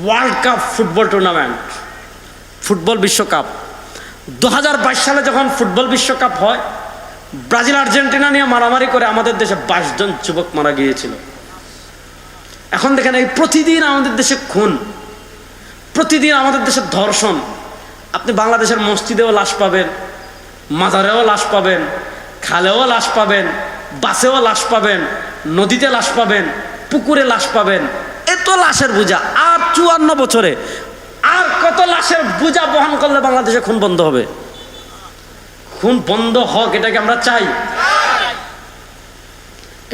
World cup football tournament, football বিশ্বকাপ 2022 সালে যখন ফুটবল বিশ্বকাপ হয়, ব্রাজিল আর্জেন্টিনা নিয়ে মারামারি করে আমাদের দেশে 22 জন যুবক মারা গিয়েছিল। এখন দেখেন, এই প্রতিদিন আমাদের দেশে খুন, প্রতিদিন আমাদের দেশে ধর্ষণ। আপনি বাংলাদেশের মসজিদেও লাশ পাবেন, মাজারেও লাশ পাবেন, খালেও লাশ পাবেন, বাসেও লাশ পাবেন, নদীতে লাশ পাবেন, পুকুরে লাশ পাবেন। এত লাশের বোঝা, আর 54 বছরে আর কত লাশের বোঝা বহন করলে বাংলাদেশে খুন বন্ধ হবে? খুন বন্ধ হোক, এটাকে আমরা চাই।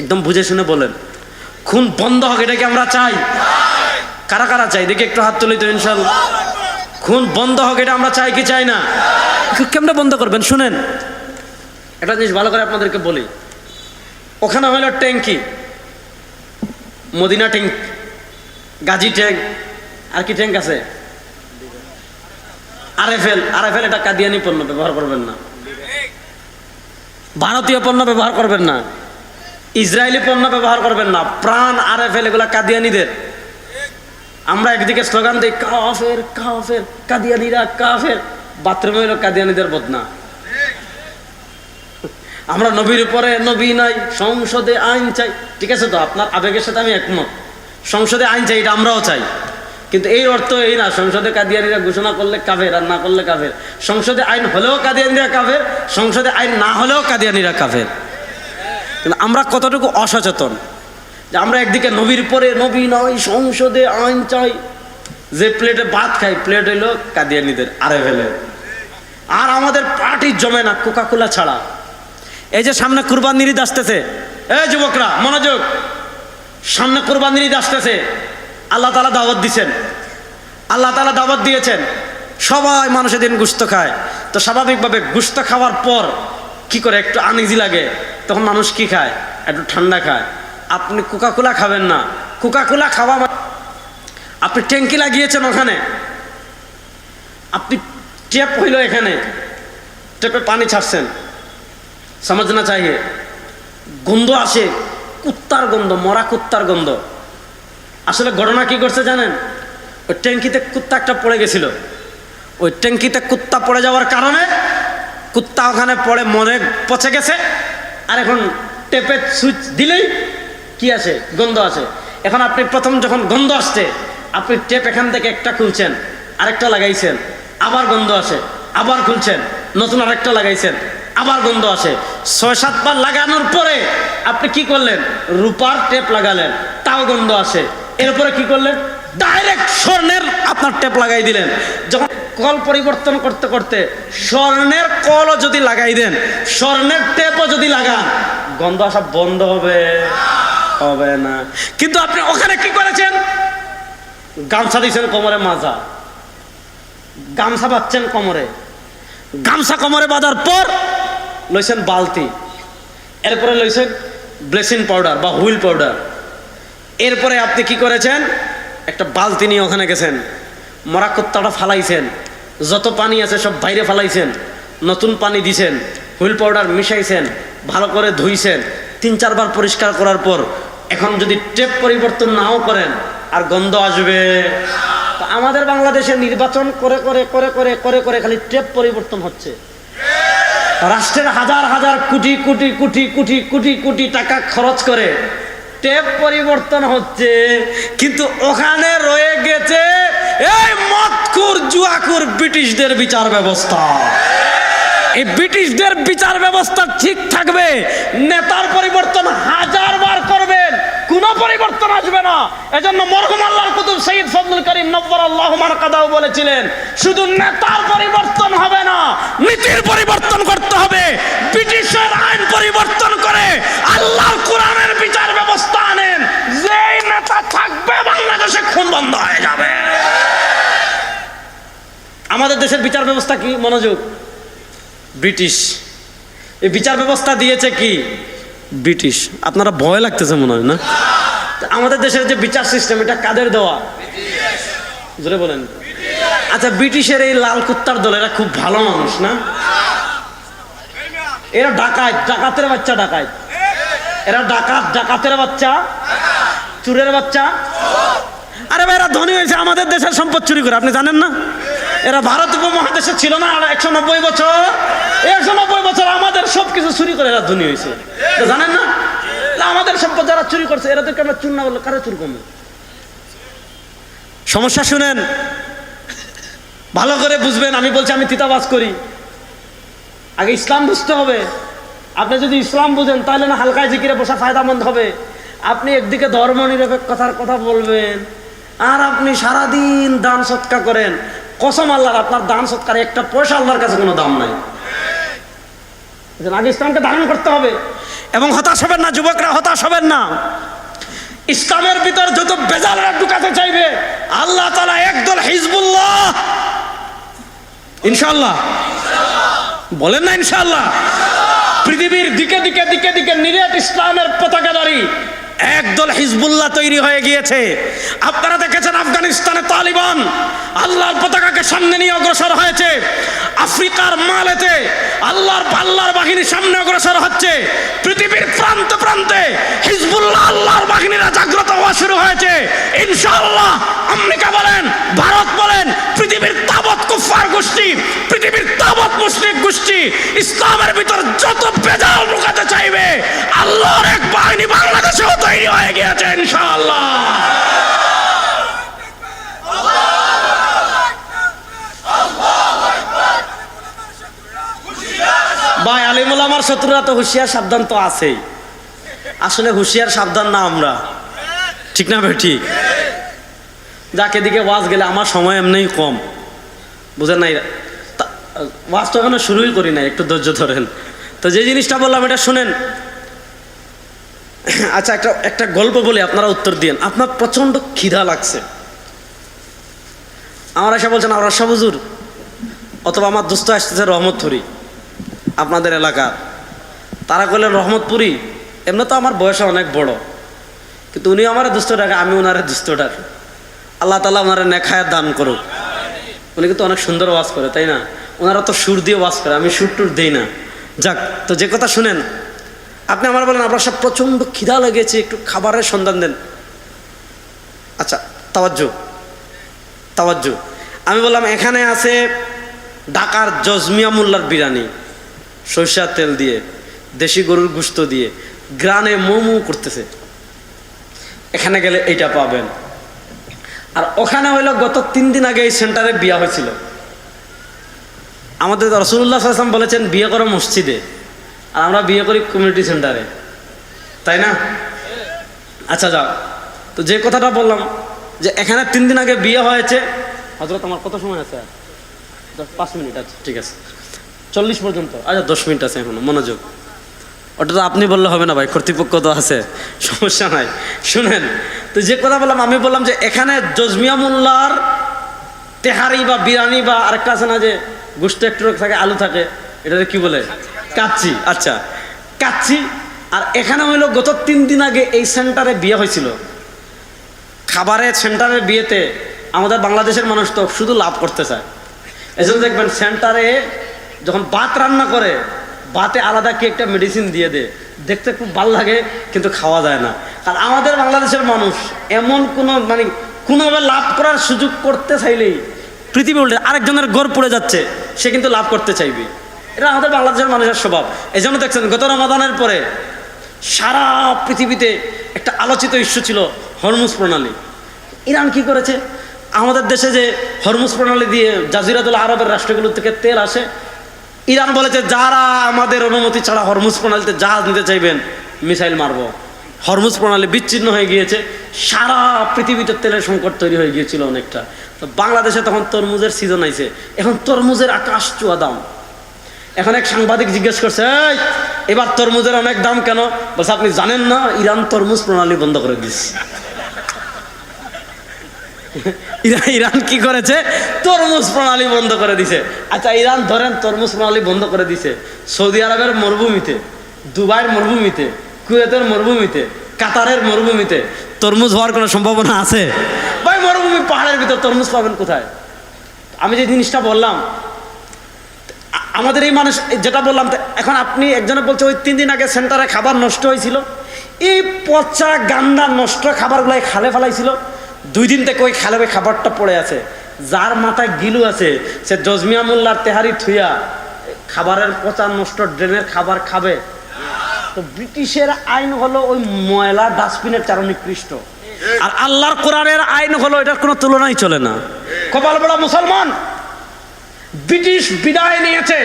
একদম বুঝে শুনে বলেন, খুন বন্ধ হোক, এটাকে আমরা চাই। কারা কারা চাই দেখি একটু হাত তুলি তো ইনশাআল্লাহ। খুন বন্ধ হোক, এটা আমরা চাই কি চাই না? কেমনে বন্ধ করবেন শুনেন, একটা জিনিস ভালো করে আপনাদেরকে বলি। ওখানে হলো ট্যাঙ্কি, মদিনা ট্যাঙ্ক, গাজী ট্যাঙ্ক, আর কি ট্যাঙ্ক আছে? আরএফএল। এটা কাদিয়ানি পণ্য ব্যবহার করবেন না, ভারতীয় পণ্য ব্যবহার করবেন না, ইসরায়েলি পণ্য ব্যবহার করবেন না। প্রাণ আরএফএল এগুলা কাদিয়ানিদের। আমরা একদিকে স্লোগান দিই কাফের কাফের, কাদিয়ানিরা কাফের, বাথরুমে হলো কাদিয়ানিদের বদনা। আমরা নবীর উপরে নবী নাই, সংসদে আইন চাই। ঠিক আছে, তো আপনার আবেগের সাথে আমি একমত, সংসদে আইন চাই, এটা আমরাও চাই। কিন্তু এই অর্থ এই না সংসদে কাদিয়ানিরা ঘোষণা করলে কাফের আর না করলে কাফের। সংসদে আইন হলেও কাদিয়ানিরা কাফের, সংসদে আইন না হলেও কাদিয়ানিরা কাফের। কিন্তু আমরা কতটুকু অসচেতন যে আমরা একদিকে নবীর পরে নবী নয়, সংসদে আইন চাই, যে প্লেটে ভাত খাই প্লেট হইলো কাদিয়ানিদের আরএফএলের। আর আমাদের পার্টি জমে না কোকাকোলা ছাড়া। এই যে সামনে কুরবানির ঈদ আসতেছে, এই যুবকরা মনোযোগ, সামনে কুরবানির ঈদ আসতেছে। আল্লাহ তাআলা দাওয়াত দিয়েছেন, আল্লাহ তাআলা দাওয়াত দিয়েছেন, সবাই মানুষের দিন গোশত খায়। তো স্বাভাবিকভাবে গোশত খাওয়ার পর কি করে, একটু আনইজি লাগে, তখন মানুষ কি খায়? একটু ঠান্ডা খায়। আপনি কোকাকোলা খাবেন না। কোকাকোলা খাওয়া আপনি ট্যাঙ্কি লাগিয়েছেন ওখানে, আপনি ট্যাপ হইল এখানে, ট্যাপে পানি ছাড়ছেন, সমঝনা চাইয়ে, গন্ধ আসে, কুত্তার গন্ধ, মরা কুত্তার গন্ধ। আসলে ঘটনা কি করছে জানেন? ওই ট্যাঙ্কিতে কুত্তা একটা পড়ে গেছিল। ওই ট্যাঙ্কিতে কুত্তা পড়ে যাওয়ার কারণে কুত্তা ওখানে পড়ে মনে পচে গেছে। আর এখন টেপে সুইচ দিলেই কি আসে? গন্ধ আসে। এখন আপনি প্রথম যখন গন্ধ আসছে, আপনি টেপ এখান থেকে একটা খুলছেন, আরেকটা লাগাইছেন, আবার গন্ধ আসে, আবার খুলছেন, নতুন আরেকটা লাগাইছেন, আবার গন্ধ আসে। 6-7 বার লাগানোর পরে আপনি কি করলেন? রূপার টেপ লাগালেন, তাও গন্ধ আসে। এরপরে কি করলেন? ডাইরেক্ট স্বর্ণের আপনার টেপ লাগাই দিলেন। যখন কল পরিবর্তন করতে করতে স্বর্ণের কলও যদি লাগাই দেন, স্বর্ণের টেপও যদি লাগান, গন্ধ আসা বন্ধ হবে? হবে না। কিন্তু আপনি ওখানে কি করেছেন? গামছা দিয়েছেন কোমরে, মাজা গামছা বাঁধছেন কোমরে, গামছা কোমরে বাঁধার পর লইছেন বালতি, এরপরে লইছেন ব্লিচিং পাউডার বা হুইল পাউডার। এরপরে আপনি কি করেছেন? একটা বালতি নিয়ে ওখানে গেছেন, মরা কুত্তাটা ফালাইছেন, যত পানি আছে সব বাইরে ফালাইছেন, নতুন পানি দিছেন, হুইল পাউডার মিশাইছেন, ভালো করে ধুইছেন। 3-4 বার পরিষ্কার করার পর এখন যদি টেপ পরিবর্তন নাও করেন, আর গন্ধ আসবে? আমাদের বাংলাদেশে নির্বাচন করে করে করে করে করে করে খালি টেপ পরিবর্তন হচ্ছে। রাষ্ট্রের হাজার হাজার কোটি কোটি কোটি কোটি কোটি কোটি টাকা খরচ করে টেপ পরিবর্তন হচ্ছে, কিন্তু ওখানে রয়ে গেছে এই মদখোর জুয়াখোর ব্রিটিশদের বিচার ব্যবস্থা। এই ব্রিটিশদের বিচার ব্যবস্থা ঠিক থাকবে, নেতার পরিবর্তন 1000 বার করবেন, কোনো পরিবর্তন আসবে না। এজন্য মরহুম আল্লাহর কুতুব সৈয়দ ফজলুল করিম নব্বরাল্লাহু মারকাদাহু বলেছিলেন, শুধু নেতার পরিবর্তন হবে না, নীতির পরিবর্তন করতে হবে। ব্রিটিশের আইন পরিবর্তন করে আল্লাহর কোরআনের বিচার ব্যবস্থা আনেন, যেই নেতা থাকবে বাংলাদেশে খুন বন্ধ হয়ে যাবে। আমাদের দেশের বিচার ব্যবস্থা কি? মনোযোগ, ব্রিটিশ। এই বিচার ব্যবস্থা দিয়েছে কি? ব্রিটিশ। আপনারা ভয় লাগতেছে মনে হয় না? আমাদের দেশের যে বিচার সিস্টেম, এটা কাদের দেওয়া? জোরে বলেন। আচ্ছা, ব্রিটিশের এই লাল কুত্তার দল, এরা খুব ভালো মানুষ না? এরা ডাকাত, ডাকাতের বাচ্চা ডাকাত। এরা ডাকাত, ডাকাতের বাচ্চা, চুরের বাচ্চা। আরে ভাই, এরা ধনী হয়েছে আমাদের দেশের সম্পদ চুরি করে, আপনি জানেন না? এরা ভারত উপমহাদেশে ছিল না 190 বছর, 190 বছর আমাদের সবকিছু চুরি করে এরা ধনী হয়েছে, এটা জানেন না? আমাদের সম্পদ যারা চুরি করছে এরাদেরকে আমরা চুর না করলে কারো চুর কমবে? সমস্যা শুনেন, ভালো করে বুঝবেন। আমি বলছি আমি তিতাবাজ করি, আগে ইসলাম বুঝতে হবে। আপনি যদি ইসলাম বুঝেন তাহলে না হালকায় জিকিরে বসা ফায়দামন্দ হবে। আপনি একদিকে ধর্ম নিরপেক্ষতার কথা বলবেন আর আপনি সারাদিন দান সৎকার করেন, কসম আল্লাহর আপনার দান সৎকার একটা পয়সা আল্লাহর কাছে কোনো দাম নাই। আগে ইসলামকে ধারণ করতে হবে। এবং হতাশ হবেন না যুবকরা, হতাশ হবেন না। ইসলামের ভিতর যত বেজালরা ঢুকাতে চাইবে, আল্লাহ তাআলা একদল হিজবুল্লাহ, ইনশাআল্লাহ বলেন না ইনশাআল্লাহ, পৃথিবীর দিকে দিকে দিকে দিকে নিরেট ইসলামের পতাকাধারী একদল হিজবুল্লাহ তৈরি হয়ে গিয়েছে। আপনারা দেখেছেন আফগানিস্তানে তালিবান আল্লাহর পতাকাকে সামনে নিয়ে অগ্রসর হয়েছে। আফ্রিকার মালেতে আল্লাহর বাহিনী সামনে অগ্রসর হচ্ছে। পৃথিবীর প্রান্ত প্রান্তে হিজবুল্লাহ আল্লাহর বাহিনীরা জাগ্রত হওয়া শুরু হয়েছে। ইনশাআল্লাহ আমেরিকা বলেন, ভারত বলেন, পৃথিবীর তাবৎ কুফার গোষ্ঠী, পৃথিবীর তাবৎ মুশরিক গোষ্ঠী ইসলামের ভিতর যত বেজাল ঢুকাতে চাইবে, আল্লাহর এক বাহিনী বাংলাদেশেও তৈরি হয়ে গিয়েছে ইনশাআল্লাহ। ভাই, আলিম ওলামার শত্রুরা তো হুঁশিয়ার সাবধান তো আছেই। আসলে হুঁশিয়ার সাবধান না আমরা, ঠিক না ভাই? ঠিক। যাকে দিকে ওয়াজ গেলে আমার সময় এমনিই কম, বুঝেন নাই? ওয়াজ তো এখনো শুরুই করি নাই, একটু ধৈর্য ধরেন। তো যে জিনিসটা বললাম এটা শুনেন। আচ্ছা, একটা গল্প বলি, আপনারা উত্তর দিন। আপনার প্রচন্ড খিদা লাগছে, আমার এসে বলছেন আর শাহ হুজুর, অথবা আমার দোস্ত আসতেছে রহমতপুরি আপনাদের এলাকার, তারা বললেন রহমতপুরি, এমনি তো আমার বয়সে অনেক বড়, কিন্তু উনি আমার দুস্থ ডাকে, আমি ওনারে দুস্থ ডাকি। আল্লাহ তাআলা ওনারা নেখায়াত দান করুক। উনি কিন্তু অনেক সুন্দর ওয়াজ করে, তাই না? ওনারা তো সুর দিয়ে ওয়াজ করে, আমি সুর টুর দেই না। যাক, তো যে কথা শুনেন, আপনি আমার বলেন আপনার সব প্রচণ্ড খিদা লেগেছে, একটু খাবারের সন্ধান দেন। আচ্ছা, তাওয়াজ্জু। আমি বললাম এখানে আছে ঢাকার জজমিয়া মোল্লার বিরিয়ানি, সরিষার তেল দিয়ে, দেশি গরুর গোশত দিয়ে, গ্রানে মোমো করতেছে, এখানে গেলে এইটা পাবেন। আর ওখানে হইল গত 3 দিন আগে এই সেন্টারে বিয়ে হয়েছিল। আমাদের রাসূলুল্লাহ সাল্লাল্লাহু আলাইহি ওয়াসাল্লাম বলেছেন বিয়ে করো মসজিদে, আর আমরা বিয়ে করি কমিউনিটি সেন্টারে, তাই না? আচ্ছা যাও, তো যে কথাটা বললাম যে এখানে 3 দিন আগে বিয়ে হয়েছে। হযরত আমার কত সময় আছে? 5 মিনিট আছে, ঠিক আছে, 40 পর্যন্ত। আচ্ছা 10 মিনিট আছে এখনো, মনোযোগ। ওটা তো আপনি বললে হবে না ভাই, কর্তৃপক্ষ তো আছে, সমস্যা নাই। শুনেন, তো যে কথা বললাম, আমি বললাম যে এখানে জজমিয়া মোল্লার তেহারি বা বিরিয়ানি বা আরেকটা আছে না, যে গোশত একটু থাকে, আলু থাকে, এটাতে কি বলে? কাচ্চি। আচ্ছা, কাচ্চি। আর এখানে হইলো গত 3 দিন আগে এই সেন্টারে বিয়ে হয়েছিল। খাবারের সেন্টারের বিয়েতে আমাদের বাংলাদেশের মানুষ তো শুধু লাভ করতে চায়। এজন্য দেখবেন সেন্টারে যখন ভাত রান্না করে, ভাতে আলাদা কি একটা মেডিসিন দিয়ে দেয়, দেখতে খুব ভালো লাগে, কিন্তু খাওয়া যায় না। কারণ আমাদের বাংলাদেশের মানুষ এমন কোনোভাবে লাভ করার সুযোগ করতে চাইলেই পৃথিবী উল্টে আরেকজনের ঘর পড়ে যাচ্ছে, সে কিন্তু লাভ করতে চাইবে। এটা আমাদের বাংলাদেশের মানুষের স্বভাব। এই জন্য দেখছেন গত রমাদানের পরে সারা পৃথিবীতে একটা আলোচিত ইস্যু ছিল হরমুজ প্রণালী। ইরান কি করেছে? আমাদের দেশে যে হরমুজ প্রণালী দিয়ে জাজিরাতুল আরবের রাষ্ট্রগুলো থেকে তেল আসে, ইরান বলেছে যারা আমাদের অনুমতি ছাড়া হরমুজ প্রণালীতে জাহাজ নিতে চাইবেন, মিসাইল মারব। হরমুজ প্রণালী বিচ্ছিন্ন হয়ে গিয়েছে, সারা পৃথিবীতে তেলের সংকট তৈরি হয়ে গিয়েছিল অনেকটা। তো বাংলাদেশে তখন তরমুজের সিজন আইছে, এখন তরমুজের আকাশ চুয়া দাম। এখন এক সাংবাদিক জিজ্ঞেস করছে, এবার তরমুজের অনেক দাম কেন? বলছে আপনি জানেন না, ইরান তরমুজ প্রণালী বন্ধ করে দিয়েছে। ইরান কি করেছে? তরমুজ প্রণালী বন্ধ করে দিছে। আচ্ছা, ইরান ধরেন তরমুজ প্রণালী বন্ধ করে দিছে, সৌদি আরবের মরুভূমিতে, দুবাইয়ের মরুভূমিতে, কুয়েতের মরুভূমিতে, কাতারের মরুভূমিতে তরমুজ হওয়ার কোনো সম্ভাবনা আছে? ভাই, মরুভূমি পাহাড়ের ভিতর তরমুজ পাবেন কোথায়? আমি যে জিনিসটা বললাম, আমাদের এই মানুষ যেটা বললাম, এখন আপনি একজনে বলছে ওই 3 দিন আগে সেন্টারে খাবার নষ্ট হয়েছিল, এই পচা গান্দা নষ্ট খাবারগুলাই খালে ফেলাইছিল। 2 দিন থেকে ওই খালে খাবারটা পড়ে আছে। যার মাথায় গিলু আছে সে জজমিয়া মোল্লার তেহারি থুইয়া খাবারের পচা নষ্ট ড্রেনের খাবার খাবে? তো ব্রিটিশের আইন হলো ওই ময়লা ডাস্টবিনের চার নিকৃষ্ট, আর আল্লাহর কোরআনের আইন হলো এটার কোনো তুলনাই চলে না। কপাল বড় মুসলমান, ব্রিটিশ বিদায় নিয়েছে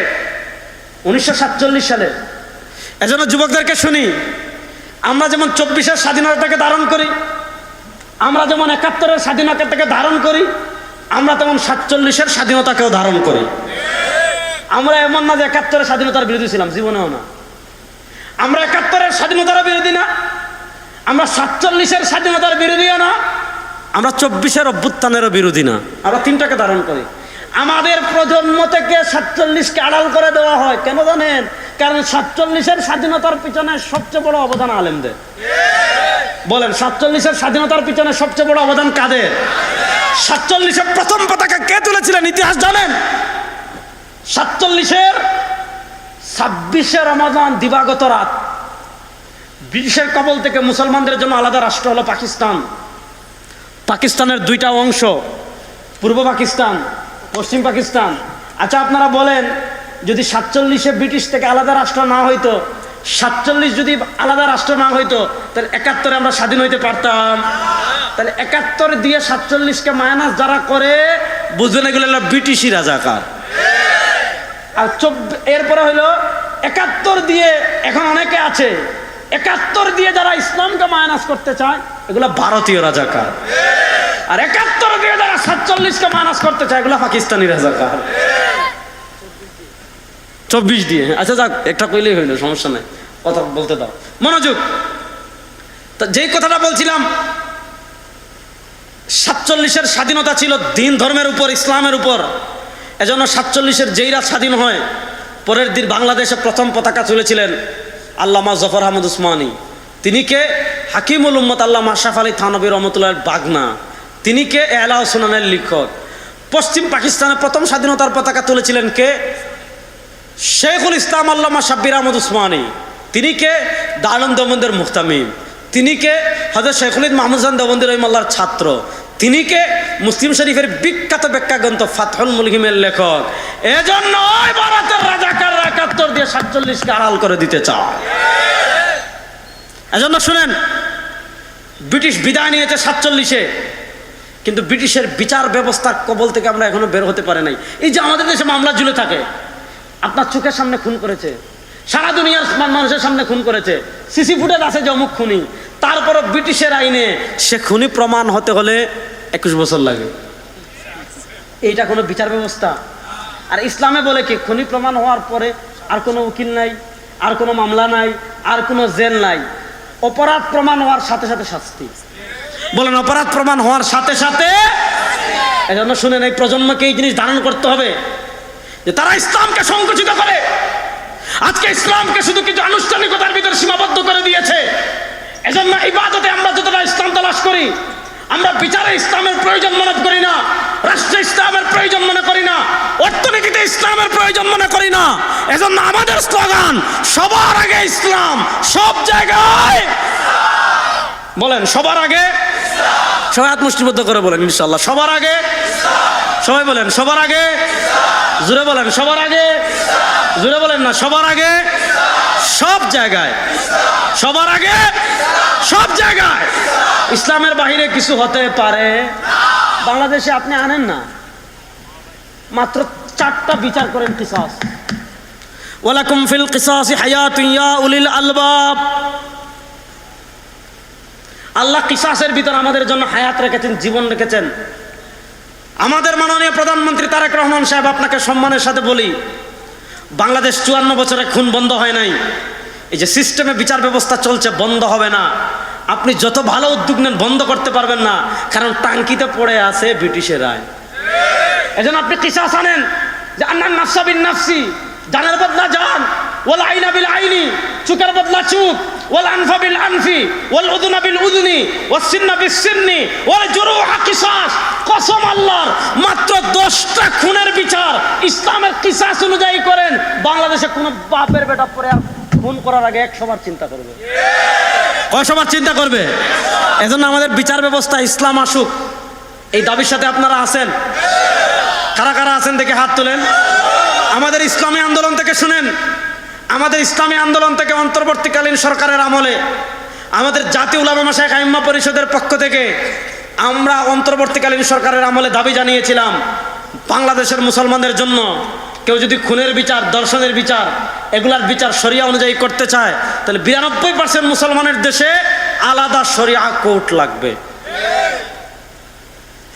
1947 সালে। এজন্য যুবকদেরকে শুনি, আমরা যেমন 24-এর স্বাধীনতাকে ধারণ করি, আমরা যেমন 71-এর স্বাধীনতাকে ধারণ করি, আমরা তেমন 47-এর স্বাধীনতাকেও ধারণ করি। আমরা এমন না যে 71-এর স্বাধীনতার বিরোধী ছিলাম, জীবনেও না। আমরা 71-এর স্বাধীনতার বিরোধী না, আমরা 47-এর স্বাধীনতার বিরোধীও না, আমরা 24-এর অভ্যুত্থানেরও বিরোধী না। আমরা 3টাকে ধারণ করি। আমাদের প্রজন্ম থেকে 47-কে আড়াল করে দেওয়া হয় কেন জানেন? কারণ 47-এর স্বাধীনতার পিছনে সবচেয়ে বড় অবদান আলেমদের। বলেন, 47-এর স্বাধীনতার পিছনে সবচেয়ে বড় অবদান কাদের? 47-এর প্রথম পতাকা কে তুলেছিলেন ইতিহাস জানেন? 47-এর 26শে রমজান দিবাগত রাত ব্রিটিশের কবল থেকে মুসলমানদের জন্য আলাদা রাষ্ট্র হলো পাকিস্তান। পাকিস্তানের 2টা অংশ, পূর্ব পাকিস্তান, পশ্চিম পাকিস্তান। আচ্ছা আপনারা বলেন, যদি 47-এ ব্রিটিশ থেকে আলাদা রাষ্ট্র না হইতো, 47 যদি আলাদা রাষ্ট্র না হইতো, তাহলে 71-এ আমরা স্বাধীন হইতে পারতাম? তাহলে 71 দিয়ে 47-কে মাইনাস যারা করে, বুঝবেন এগুলো হলো ব্রিটিশই রাজাকার। আর এরপরে হইলো 71 দিয়ে, এখন অনেকে আছে 71 দিয়ে যারা ইসলামকে মাইনাস করতে চায়, এগুলো ভারতীয় রাজাকার। আর 71 দিয়ে যারা 47-কে মাইনাস করতে চায়, এগুলো পাকিস্তানি রাজাকার। 24 দিয়ে, আচ্ছা যাক, একটা কইলেই হইলো, সমস্যা নাই, কথা বলতে দাও, মনোযোগ। তো যেই কথাটা বলছিলাম, 47-এর স্বাধীনতা ছিল দিন ধর্মের উপর, ইসলামের উপর। এজন্য 47-এর যেই রাত স্বাধীন হয়, পরের দিন বাংলাদেশে প্রথম পতাকা তুলেছিলেন আল্লামা জফর আহমদ উসমানী। তিনি কে? হাকিমুল উম্মত আল্লামা আশরাফ আলী থানভী রহমতুল্লাহর বাগনা। তিনি কে? এলা সুনানের লেখক। পশ্চিম পাকিস্তানে প্রথম স্বাধীনতার পতাকা তুলেছিলেন কে? শেখুল ইসলাম আল্লামা শাব্বির আহমদ উসমানী। তিনি কে? দারুল দেওবন্দের মুহতামিম। তিনি কে? হযরত শেখুল মাহমুদ খান দেওবন্দি রহিমাহুল্লাহর ছাত্র। তিনি কে? মুসলিম শরীফের বিখ্যাত ব্যাখ্যা গ্রন্থ ফাতহুল মুলহিমের লেখক। এজন্য ওই ভারতের রাজাকাররা 71 দিয়ে 47-কে আড়াল করে দিতে চায়। এজন্য শুনেন, ব্রিটিশ বিদায় নিয়েছে 47-এ, কিন্তু ব্রিটিশের বিচার ব্যবস্থার কবল থেকে আমরা এখনো বের হতে পারি নাই। এই যে আমাদের দেশে মামলা ঝুলে থাকে, আপনার চোখের সামনে খুন করেছে, সারা দুনিয়ার মানুষের সামনে খুন করেছে, সিসি ফুটেজ আছে যে অমুক খুনি, তারপরও ব্রিটিশের আইনে সে খুনি প্রমাণ হতে হলে 21 বছর লাগে। এইটা কোনো বিচার ব্যবস্থা? আর ইসলামে বলে কি, খুনি প্রমাণ হওয়ার পরে আর কোনো উকিল নাই, আর কোনো মামলা নাই, আর কোনো জেল নাই, অপরাধ প্রমাণ হওয়ার সাথে সাথে শাস্তি। বলেন, অপরাধ প্রমাণ হওয়ার সাথে সাথে। এজন্য শুনেন, এই প্রজন্মকে এই জিনিস ধারণ করতে হবে যে তারা ইসলামকে সংকুচিত করে। আজকে ইসলামকে শুধু কিছু আনুষ্ঠানিকতার ভিতরে সীমাবদ্ধ করে দিয়েছে। এজন্য ইবাদতে আমরা যতটা ইসলাম তালাশ করি, আমরা বিচারে ইসলামের প্রয়োজন মনে করি না, রাষ্ট্রে ইসলামের প্রয়োজন মনে করি না, অর্থনীতিতে ইসলামের প্রয়োজন মনে করি না। এজন্য আমাদের স্লোগান, সবার আগে ইসলাম, সব জায়গায়। বলেন, সবার আগে। সবাই হাত মুষ্টিবদ্ধ করে বলেন ইনশাআল্লাহ, সবার আগে। সবাই বলেন, সবার আগে। জোরে বলেন, সবার আগে। জোরে বলেন না, সবার আগে, সব জায়গায়। সবার আগে, সব জায়গায়। ইসলামের বাহিরে কিছু হতে পারে? বাংলাদেশে আপনি আনেন না, মাত্র 4টা বিচার করেন কিসাস। ওয়ালাকুম ফিল কিসাসি হায়াতুন ইয়া উলিল আলবাব। আল্লাহ কিসাসের ভিতর আমাদের জন্য হায়াত রেখেছেন, জীবন রেখেছেন। আমাদের মাননীয় প্রধানমন্ত্রী তারেক রহমান সাহেব, আপনাকে সম্মানের সাথে বলি, বাংলাদেশ 54 বছরে খুন বন্ধ হয় নাই। এই যে সিস্টেমে বিচার ব্যবস্থা চলছে, বন্ধ হবে না। আপনি যত ভালো উদ্যোগ নেন, বন্ধ করতে পারবেন না, কারণ টাঙ্কিতে পড়ে আছে ব্রিটিশের আইন। এজন্য আপনি কিসাস আনেন, যে আন্নান নাফসা বিন নাফসি, জানের বদলা জান, ওয়াল আইনা বিল আইনি, চুকের বদলা চুক, ওয়াল আনফা বিল আনফি, ওয়াল উযুনা বিল উযুনি, ওয়াস সিন্না বিস সিন্নি, ওয়াল জুরুহা কিসাস। কসম আল্লাহর, মাত্র 10টা খুনের বিচার ইসলামের কিসাস অনুযায়ী করেন, বাংলাদেশে কোনো বাপের বেটা পরে আর খুন করার আগে 100 বার চিন্তা করবে। কয়শোবার চিন্তা করবে? এজন্য আমাদের বিচার ব্যবস্থা ইসলাম আসুক, এই দাবির সাথে আপনারা আছেন? কারা কারা আছেন দেখে হাত তোলেন। আমাদের ইসলামী আন্দোলন থেকে শুনেন, আমাদের ইসলামী আন্দোলন থেকে অন্তর্বর্তীকালীন সরকারের আমলে আমাদের জাতীয় উলামা মাশায়েখ আইম্মা পরিষদের পক্ষ থেকে আমরা অন্তর্বর্তীকালীন সরকারের আমলে দাবি জানিয়েছিলাম, বাংলাদেশের মুসলমানদের জন্য কেউ যদি খুনের বিচার, দর্শনের বিচার, এগুলার বিচার শরিয়া অনুযায়ী করতে চায়, তাহলে 92% মুসলমানের দেশে আলাদা শরিয়া কোর্ট লাগবে,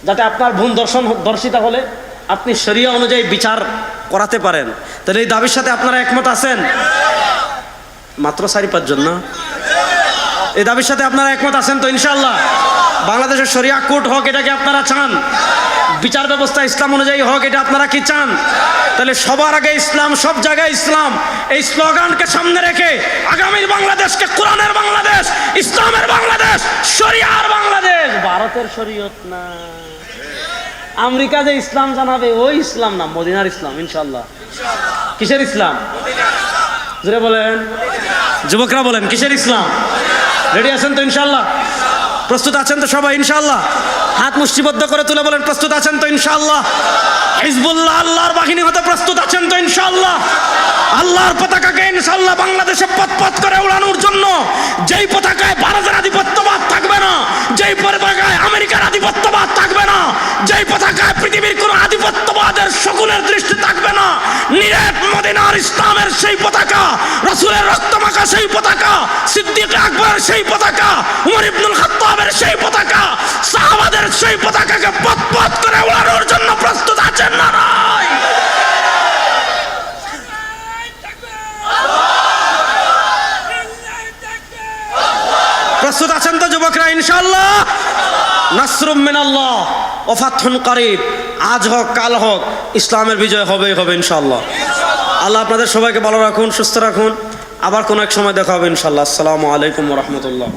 যাতে আপনার বোন দর্শিতা হলে আপনি শরিয়া অনুযায়ী বিচার করাতে পারেন। তাহলে এই দাবির সাথে আপনারা একমত আছেন? মাত্র 4-5 জন না? এই দাবির সাথে আপনারা একমত আছেন তো ইনশাআল্লাহ? বাংলাদেশের শরিয়া কোর্ট হোক, এটা কি আপনারা চান? বিচার ব্যবস্থা ইসলাম অনুযায়ী হোক, এটা আপনারা কি চান? তাহলে সবার আগে ইসলাম, সব জায়গায় ইসলাম, এই স্লোগানকে সামনে রেখে আগামীর বাংলাদেশকে কোরআনের বাংলাদেশ, ইসলামের বাংলাদেশ, শরিয়ার বাংলাদেশ। ভারতের শরীয়ত না, আমেরিকা যে ইসলাম জানাবে ওই ইসলাম না, মদিনার ইসলাম ইনশাআল্লাহ। কিসের ইসলাম? জোরে বলেন, যুবকরা বলেন, কিসের ইসলাম? রেডি আছেন তো ইনশাআল্লাহ? প্রস্তুত আছেন তো সবাই ইনশাআল্লাহ? হাত মুষ্টিবদ্ধ করে তুলে বলেন, প্রস্তুত আছেন তো ইনশাআল্লাহ? হিজবুল্লাহ আল্লাহর বাহিনী হতে প্রস্তুত আছেন তো ইনশাআল্লাহ? আল্লাহর পতাকাকে ইনশাআল্লাহ বাংলাদেশে পথ করে উড়ানোর জন্য, যেই পতাকায় ভারতের আধিপত্যবাদ থাকবে না, যেই পতাকায় আমেরিকার আধিপত্যবাদ থাকবে না, যেই পতাকায় পৃথিবীর কোন আধিপত্যবাদের শকুনের দৃষ্টি থাকবে না, নিরেট মদিনার ইসলামের সেই পতাকা, রাসূলের রক্তমাখা সেই পতাকা, সিদ্দিক আকবরের সেই পতাকা, উমর ইবনুল খাত্তাবের সেই পতাকা, সাহাবাদের সেই পতাকাকে পথ করে উড়ানোর জন্য প্রস্তুত আছেন না? নয়? প্রস্তুত আছেন তো যুবকরা ইনশাআল্লাহ? নাসরুম মিনাল্লাহ ওয়া ফাতহুন করিব। আজ হোক কাল হোক ইসলামের বিজয় হবেই হবে ইনশাআল্লাহ। আল্লাহ আপনাদের সবাইকে ভালো রাখুন, সুস্থ রাখুন। আবার কোনো এক সময় দেখা হবে ইনশাআল্লাহ। আসসালামু আলাইকুম ওয়া রাহমাতুল্লাহ।